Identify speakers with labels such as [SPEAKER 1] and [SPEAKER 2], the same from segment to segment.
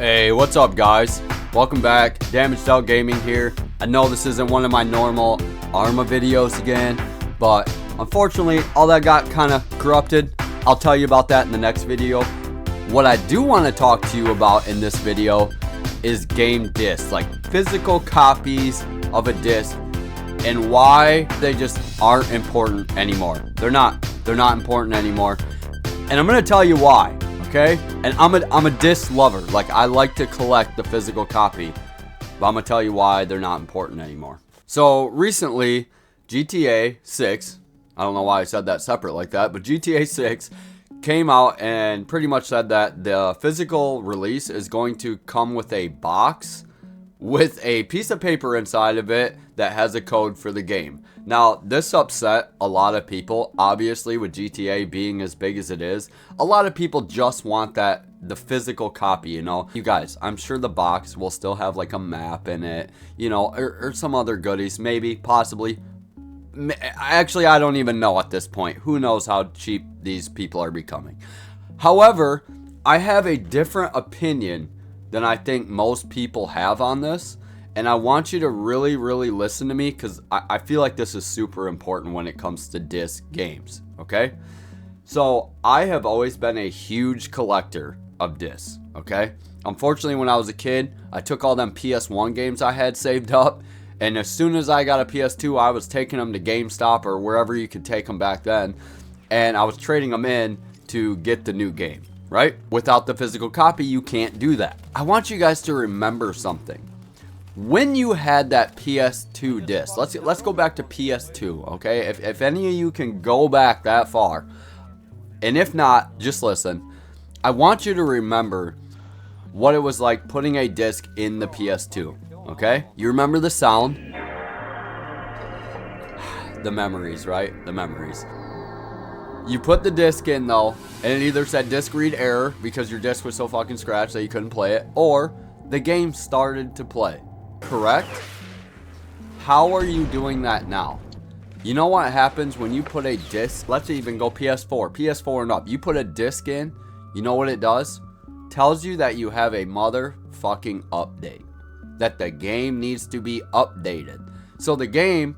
[SPEAKER 1] Hey, what's up guys? Welcome back, Damaged Out Gaming here. I know this isn't one of my normal Arma videos again, but unfortunately all that got kind of corrupted. I'll tell you about that in the next video. What I do want to talk to you about in this video is game discs, like physical copies of a disc, and why they just aren't important anymore. They're not important anymore, and I'm gonna tell you why. Okay, and I'm a disc lover. Like, I like to collect the physical copy, but I'm gonna tell you why they're not important anymore. So recently, GTA 6, I don't know why I said that separate like that, but GTA 6 came out and pretty much said that the physical release is going to come with a box with a piece of paper inside of it that has a code for the game. Now, this upset a lot of people, obviously, with GTA being as big as it is. A lot of people just want the physical copy, you know. You guys, I'm sure the box will still have like a map in it, you know, or some other goodies, maybe, possibly. Actually, I don't even know at this point. Who knows how cheap these people are becoming. However, I have a different opinion than I think most people have on this. And I want you to really listen to me, because I feel like this is super important when it comes to disc games, okay? So, I have always been a huge collector of discs, okay? Unfortunately, when I was a kid, I took all them PS1 games I had saved up, and as soon as I got a PS2, I was taking them to GameStop or wherever you could take them back then, and I was trading them in to get the new game, right? Without the physical copy, you can't do that. I want you guys to remember something. When you had that PS2 disc, let's go back to PS2, okay? If any of you can go back that far, and if not, just listen. I want you to remember what it was like putting a disc in the PS2, okay? You remember the sound? The memories, right? The memories. You put the disc in though, and it either said disc read error because your disc was so fucking scratched that you couldn't play it, or the game started to play. Correct? How are you doing that now? You know what happens when you put a disc, let's even go PS4 and up. You put a disc in, you know what it does? Tells you that you have a motherfucking update. That the game needs to be updated. So the game,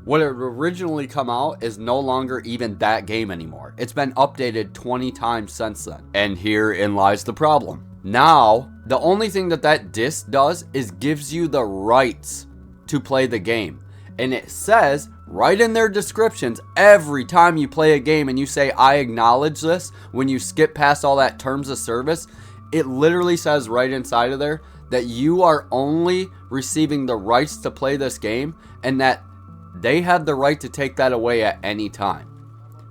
[SPEAKER 1] when it originally come out, is no longer even that game anymore. It's been updated 20 times since then. And herein lies the problem. Now, the only thing that disc does is gives you the rights to play the game. And it says right in their descriptions, every time you play a game and you say, I acknowledge this, when you skip past all that terms of service, it literally says right inside of there that you are only receiving the rights to play this game, and that they have the right to take that away at any time.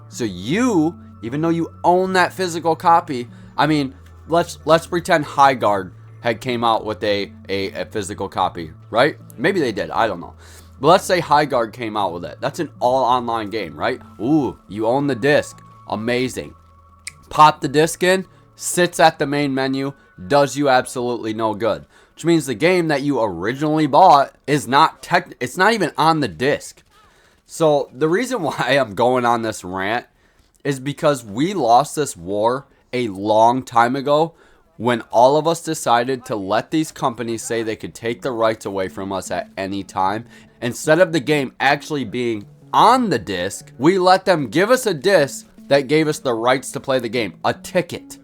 [SPEAKER 1] So you, even though you own that physical copy, I mean, let's pretend High Guard had came out with a physical copy, right? Maybe they did, I don't know. But let's say High Guard came out with it. That's an all online game, right? Ooh, you own the disc. Amazing. Pop the disc in, sits at the main menu, does you absolutely no good. Which means the game that you originally bought is it's not even on the disc. So the reason why I'm going on this rant is because we lost this war a long time ago when all of us decided to let these companies say they could take the rights away from us at any time. Instead of the game actually being on the disc, we let them give us a disc that gave us the rights to play the game. A ticket.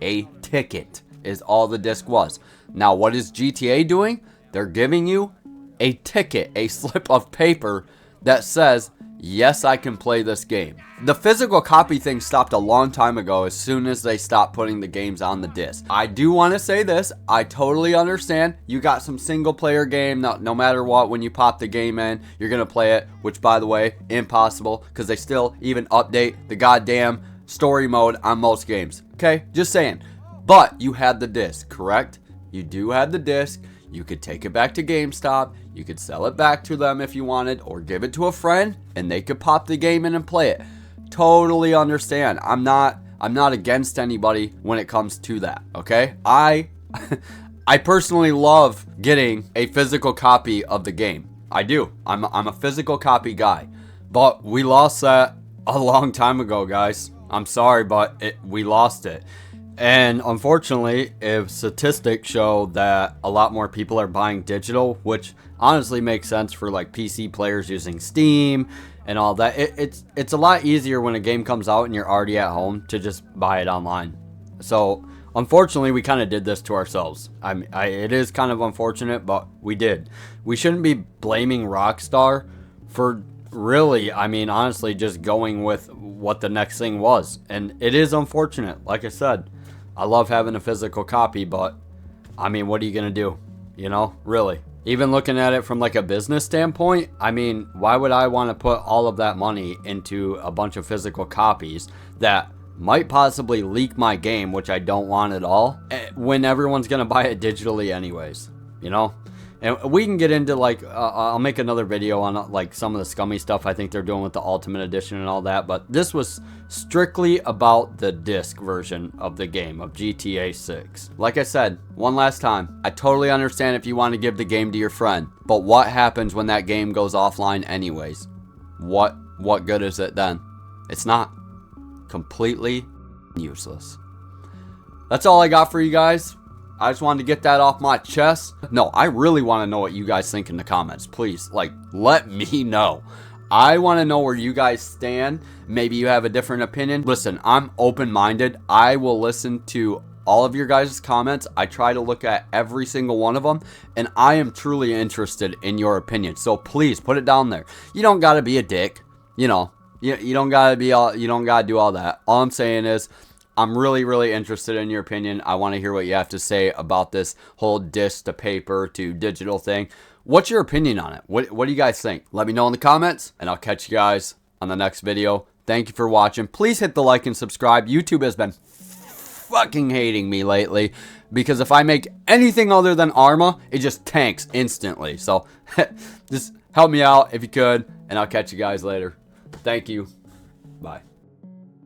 [SPEAKER 1] A ticket is all the disc was. Now what is GTA doing? They're giving you a ticket, a slip of paper that says, yes, I can play this game. The physical copy thing stopped a long time ago as soon as they stopped putting the games on the disc. I do want to say this. I totally understand. You got some single player game. No matter what, when you pop the game in, you're going to play it. Which, by the way, impossible. Because they still even update the goddamn story mode on most games. Okay? Just saying. But you had the disc, correct? You do have the disc. You could take it back to GameStop. You could sell it back to them if you wanted, or give it to a friend and they could pop the game in and play it. Totally understand. I'm not against anybody when it comes to that, okay? I personally love getting a physical copy of the game. I do. I'm a physical copy guy. But we lost that a long time ago, guys. I'm sorry, but we lost it. And unfortunately, if statistics show that a lot more people are buying digital, which honestly makes sense for like PC players using Steam and all that, it's a lot easier when a game comes out and you're already at home to just buy it online. So unfortunately, we kind of did this to ourselves. It is kind of unfortunate, but we did. We shouldn't be blaming Rockstar for really, I mean, honestly, just going with what the next thing was. And it is unfortunate. Like I said, I love having a physical copy, but I mean, what are you going to do? You know, really. Even looking at it from like a business standpoint, I mean, why would I want to put all of that money into a bunch of physical copies that might possibly leak my game, which I don't want at all, when everyone's going to buy it digitally anyways, you know? And we can get into like, I'll make another video on like some of the scummy stuff I think they're doing with the Ultimate Edition and all that. But this was strictly about the disc version of the game of GTA 6. Like I said, one last time, I totally understand if you want to give the game to your friend. But what happens when that game goes offline anyways? What good is it then? It's not. Completely useless. That's all I got for you guys. I just wanted to get that off my chest. No, I really want to know what you guys think in the comments. Please, like, let me know. I want to know where you guys stand. Maybe you have a different opinion. Listen, I'm open-minded. I will listen to all of your guys' comments. I try to look at every single one of them, and I am truly interested in your opinion. So please put it down there. You don't got to be a dick. You know, you don't got to be all, you don't got to do all that. All I'm saying is, I'm really, really interested in your opinion. I want to hear what you have to say about this whole disc to paper to digital thing. What's your opinion on it? What do you guys think? Let me know in the comments, and I'll catch you guys on the next video. Thank you for watching. Please hit the like and subscribe. YouTube has been fucking hating me lately because if I make anything other than Arma, it just tanks instantly. So just help me out if you could, and I'll catch you guys later. Thank you. Bye.